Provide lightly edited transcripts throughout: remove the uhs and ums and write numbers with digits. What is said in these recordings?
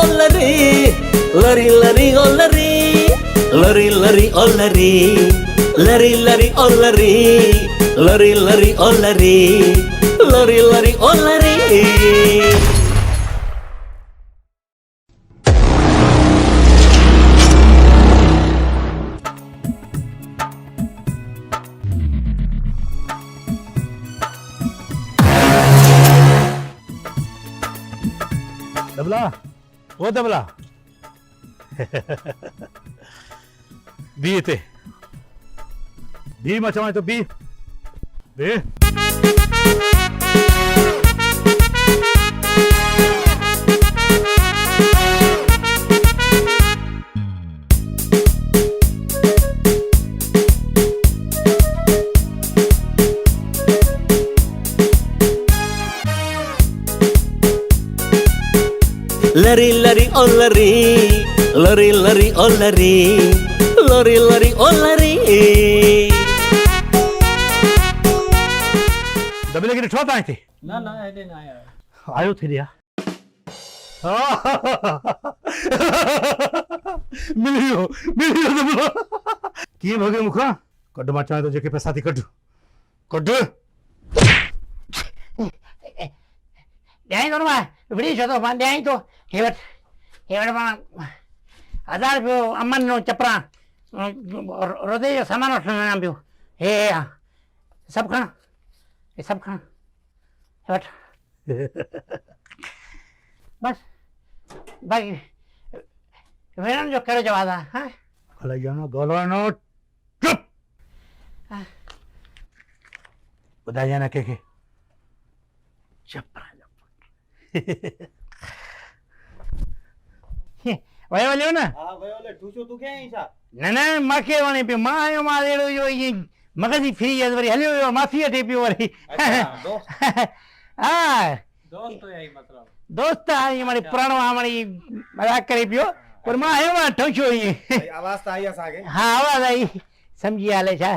ollari, lari lari ollari, lari lari ollari, lari lari ollari, lari lari ollari, lari lari ollari. दबला वो दबला B इथे B मचावाय तो B बे Lari lari ollari, lari lari ollari, lari lari ollari. दबले के ठोता है थे ना ना ऐसे ना आया आयो थे दिया मिलियो दबला की भगे मुखा कड मचाए तो जेके पैसा थी कड कड ॾाई थो न विड़ी छो थो मां ॾाई थो हे वटि मां 1000 रुपयो अमन नो चपरा रोदे जो सामान वठणु वञा पियो हे सभु खण हे सभु खण हे वठि बसि बाक़ी वेणनि जो कहिड़ो जवाबु आहे हा अलाए जानो ॻाल्हाइणो चुप ॿुधाइजांइ न कंहिंखे चपरा वयो हलियो न हाँ भाई वाले ठूसो तू क्या है छा न न मूंखे वणे पियो मां आयो मां अहिड़ो इहो ईअं मग़ज़ ई फ्री आहे वरी हलियो वियो माफ़ी वठे पियो वरी हा दोस्त तो यही मतलब दोस्त आहे वरी पुराणो आहे वरी मज़ाक करे पियो पर मां आयो मां ठोशो ईअं आवाज तो आई असांखे हा आवाज़ आई सम्झी हाले छा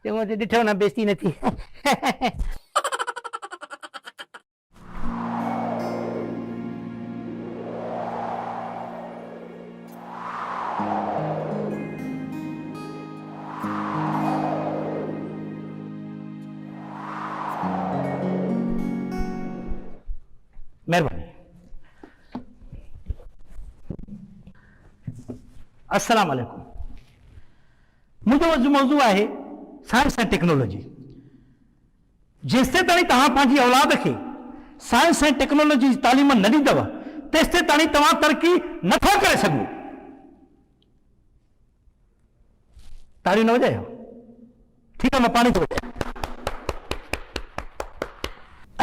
चङो त ॾिठो न बेइज़ती न थी महिरबानी अस्सलाम वालेकुम मुंहिंजो मौज़ू आहे साइंस ऐं टेक्नोलॉजी जेसिताईं तव्हां पंहिंजी औलाद खे साइंस ऐं टेक्नोलॉजी जी तालीम न ॾींदव तेसिताईं तव्हां तरक़ी नथा करे सघो तालियूं न वॼायो ठीकु आहे मां पाणी थो वॼायां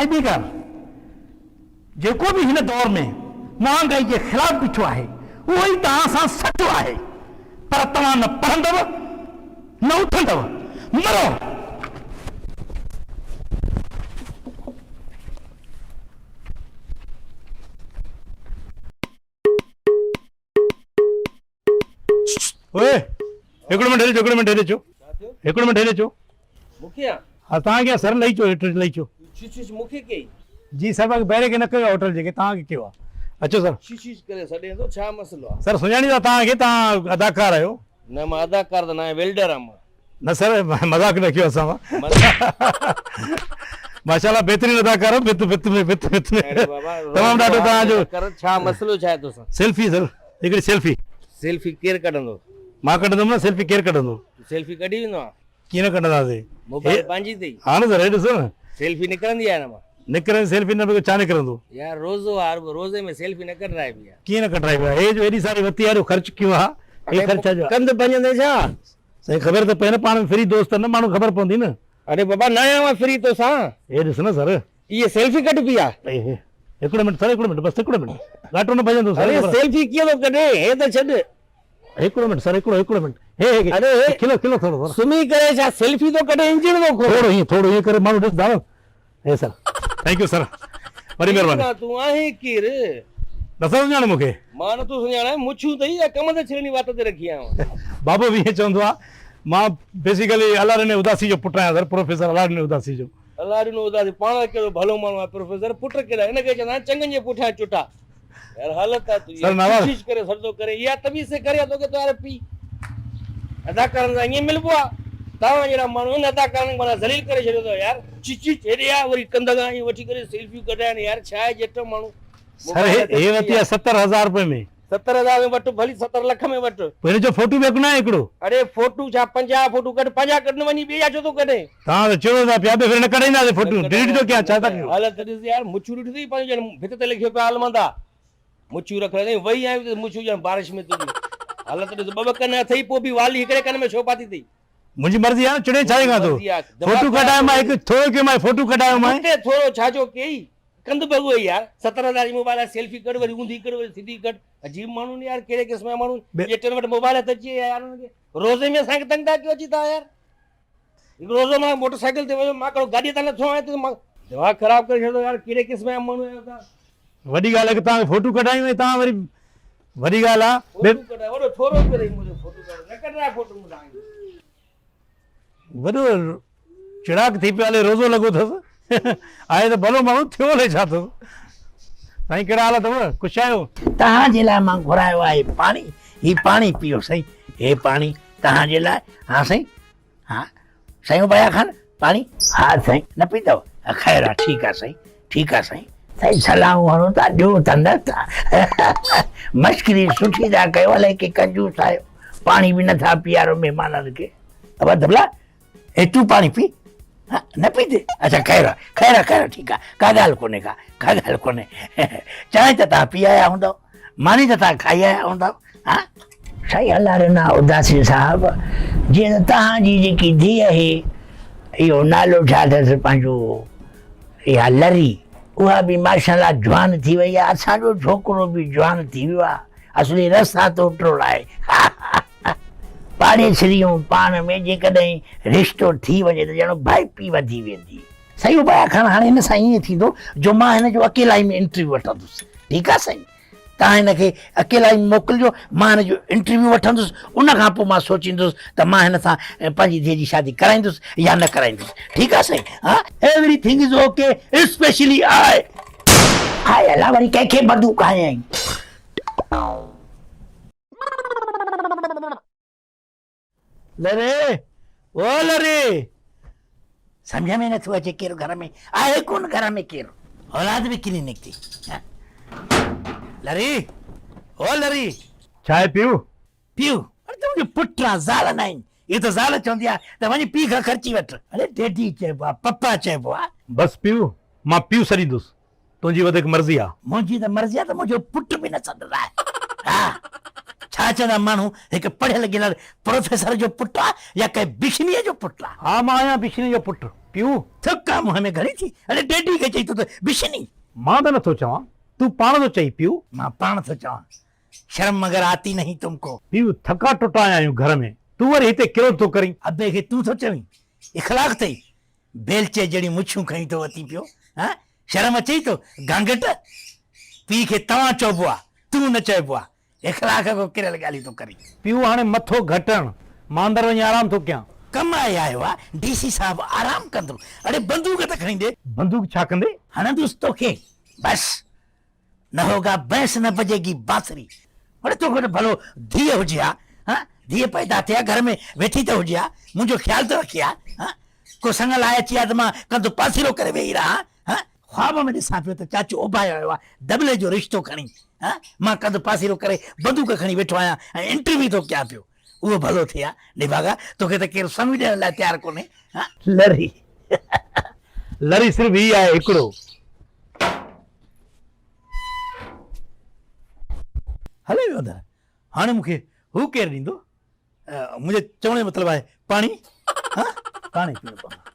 ऐं ॿी ॻाल्हि जेको बि हिन दौर में महांगाई जे ख़िलाफ़ बीठो आहे उहो ई तव्हां सां सचो आहे पर तव्हां न पढ़ंदव न उथंदव मरो ओए हिकिड़ो मिंट हेॾे अचो मुखिया हा तव्हांखे सर लही अचो शिश मुखे कई जी सर पहिरें खे न कयो होटल जेके तव्हांखे कयो आहे अचो सर शिश करे छॾे थो छा मसलो आहे सर सुञाणी तव्हांखे तव्हां अदाकार आहियो न मां अदाकार त न आहियां वेल्डर आहियां मां न सर मज़ाक न कयो असां माशाल्लाह बहितरीन अदाकार अरे बाबा तमामु ॾाढो तव्हांजो कर छा मसलो छा आहे तोसां सेल्फी सर हिकिड़ी सेल्फी सेल्फी केर कढंदो मां कढंदुमि न सेल्फी केरु कढंदो सेल्फी कढी वेंदो आहे कीअं न कढंदासीं मोबाइल पंहिंजी अथई हा न सर हे ॾिसो न सेल्फी निकिरंदी आहे न मां निकिरंदी सेल्फी न छा निकिरंदो यार रोज़े में सेल्फी न कढाइबी आहे कीअं न कढाई पिया हे जो एॾी सारी वती आहे ख़र्च कयो आहे हे ख़र्च जो कंद पंजंदे छा साईं ख़बर त पए न पाण में फ्री दोस्त न माण्हू ख़बर पवंदी न अरे बाबा न आहियां मां फ्री तोसां हे ॾिस न सर इहे सेल्फी कढबी आहे हिकिड़ो मिंट सर हिकिड़ो मिंट बसि हिकिड़ो मिंट घाटो न भॼंदो अरे सर सेल्फी कीअं थो कढे हे त छॾ हिकिड़ो मिंट सर हिकिड़ो मिंट हे अरे खिलो थोरो सुम्ही करे छा सेल्फी थो कढे इंजन थो खोले थोरो ईअं करे माण्हू ॾिसंदा हे सर थैंक यू सर वरी महिरबानी तूं आहे केर नथा सुञाणे मूंखे मां नथो सुञाणां मुछूं अथई या कम ते छेड़नी वात ते रखी आहियां बाबू बि ईअं चवंदो आहे मां बेसिकली अलारने उदासी जो पुटु आहियां सर प्रोफेसर अलारने उदासी जो अलारी नो उदासी पाण कहिड़ो भलो माण्हू आहे प्रोफेसर पुट केॾा हिनखे चवंदा आहिनि चङनि जे पुठियां चुटा यार हालत है तू सर, नवाज़। चीज करे सर तो करे या तमीज से करे तो के तो यार पी अदा करण ये मिलबो तावा जरा मानो न अदा करण माना जलील करे छो तो यार चिची छेड़िया वरी कंदगा ई वठी करे सेल्फी कढाया यार छा जेटो मानु सर हे वती 70,000 रुपए में 70,000 में वटो भली 70 लाख में वटो पहिरे जो फोटो बि न हिकिड़ो अरे फोटू छा 50 फोटू कढ 50 कढन वनी ॿिया छो तो कढे तव्हां त चयो था पिया फिर न कढाईंदासीं फोटो डिलीट तो क्या छा था कयो हालत ॾिस यार मुछू ॾिठी थी पंहिंजो ॼण भित ते लिखियो पिया अलमंदा मुछू रख रहे वही आयो मुछू ॼण बारिश में तुझी हालत ॾिस ॿ कन अथई पोइ बि वाली हिकिड़े कन में छो पाती थी मुंहिंजी मर्ज़ी आहे न चिड़े छाए खां तो मर्ज़ी आहे। फोटो कढायो मां हिकु थोरो कयो मां फोटो कढायो मां उते थोरो छाजो कई कंद बगो यार 70,000 जी मोबाइल सेल्फी कढ वरी ऊंधी कढ वरी सिधी कढ अजीब माण्हू यार कहिड़े क़िस्म जा माण्हू ये टेन वटि मोबाइल त अची यार उनखे रोज़े में असांखे तंग था कयो अची था यार हिकु रोज़ो मां मोटरसाइकिल ते वियो मां कहिड़ो गाॾी तां नथो आहियां त मां दिमाग़ ख़राब करे छॾियो यार कहिड़े क़िस्म जा माण्हू आहियो तव्हां वॾी ॻाल्हि आहे कि तव्हां फोटो कढायूं ऐं तव्हां वरी वॾी ॻाल्हि आहे फोटू कढाए वॾो थोरो करे मुंहिंजो फोटो कढ न कढाए फोटो मूं तव्हांखे वॾो चिड़ाक थी पियो हले रोज़ो लॻो अथसि आहे त भलो माण्हू थियो हले छा थो साईं कहिड़ा हाल अथव कुझु आयो तव्हांजे लाइ मां घुरायो आहे पाणी ही पाणी पीओ साईं हे पाणी तव्हांजे लाइ हा साईं हा साईं बया खान पाणी हा साईं न पींदव ख़ैर आहे ठीकु आहे साईं ठीकु आहे साईं साईं सलाहूं हणो था ॾियो त न था मश्करी सुठी था कयो अलाए की कंजूस आहियो पाणी बि नथा पीआरो महिमाननि खे अब दबला ए तूं पाणी पी हा न पीते अच्छा ख़ैर आहे ठीकु आहे का ॻाल्हि कोन्हे चांहि त तव्हां पी आया हूंदव मानी त तव्हां खाई आया हूंदव हा साईं अलाह ना उदासी साहिबु जीअं त तव्हांजी जेकी धीअ आहे इहो नालो छा अथसि पंहिंजो इहा लरी उहा बि माशाल्लाह जवान थी वई आहे असांजो छोकिरो बि जवान थी वियो आहे असली रस्ता तो टोड़ाए पाड़े छॾियूं पाण में जेकॾहिं रिश्तो थी वञे त ॼणो भाई पी वधी वेंदी साईं उपाय खण हाणे हिन सां ईअं थींदो जो मां हिन जो अकेलाई में इंटरव्यू वठंदुसि ठीकु आहे साईं तव्हां हिनखे अकेलाई में मोकिलिजो मां हिन जो इंटरव्यू वठंदुसि उन खां पोइ मां सोचींदुसि त मां हिन सां पंहिंजी धीअ जी शादी कराईंदुसि या न कराईंदुसि ठीकु आहे साईं हा एवरीथिंग इज़ ओके स्पेशली हाय अला वरी कंहिंखे बंदूक आहीं लरे ओ लरे सम्झ में नथो अचे केरु घर में आहे कोन घर में केरु औलाद बि किरी निकिती लरी ओ लरी चांहि पियो पीउ अरे तुंहिंजो पुट आहे ज़ाल न आहिनि इहे त ज़ाल चवंदी आहे त वञी पीउ खां ख़र्ची वठ अरे डेडी चइबो आहे पप्पा चइबो आहे बसि पियो मां पियो छॾींदुसि तुंहिंजी वधीक मर्ज़ी आहे मुंहिंजी त मर्ज़ी आहे त मुंहिंजो पुट बि न सॾंदा आहे हा छा चवंदा माण्हू हिकु पढ़ियल गिलियल प्रोफेसर जो पुटु आहे या कंहिं बिशनीअ जो पुटु आहे हा मां आहियां बिशनी जो पुटु पियो थक आहे मुंहं में घणी थी अरे डेडी खे चई त बिशनी मां त नथो चवां तूं पाण थो चई पियो मां पाण थो चवां शर्म मगर आती नहीं तुमको पियो थका टुटा आया आहियूं घर में तूं वरी हिते कहिड़ो थो करीं अबे खे तूं थो चवीं इख़लाक़ अथई बेलचे जहिड़ी मुछूं खणी थो अची पियो हा शर्म अचई थो गांगट पीउ खे तव्हां चइबो आहे तूं न चइबो आहे इख़लाक़ को किरल ॻाल्हियूं थो करी पियो हाणे मथो घटण मां अंदरि वञी आराम थो कयां कम आहे आयो आहे डीसी साहब आराम कंदो अरे बंदूक त खणी दे बंदूक छा कंदे हणंदुसि तोखे बस न होगा भैंस न बजेगी बांसुरी अरे तो भलो धीअ हुजे हा हाँ धीअ पैदा थिया घर में वेठी त हुजे हा मुंहिंजो ख़्यालु त रखी हा हाँ को संग लाइ अची आहे त मां कंदो पासीरो करे वेही रहा हाँ ख्वाब में ॾिसां पियो त चाचू उभायो आयो आहे दबले जो रिश्तो खणी हाँ मां कंदो पासीरो करे बंदूक खणी वेठो आहियां ऐं इंटरव्यू थो कयां पियो उहो भलो थिए हा निभागा तोखे त केरु समझ ॾियण लाइ तयारु कोन्हे हाँ लरी लरी सिर्फ़ु ही आहे हिकिड़ो हले वियो अंदरि हाणे मूंखे हू केरु ॾींदो मुंहिंजे चवण जो मतिलबु आहे पाणी हा पाणी पीअणो पवंदो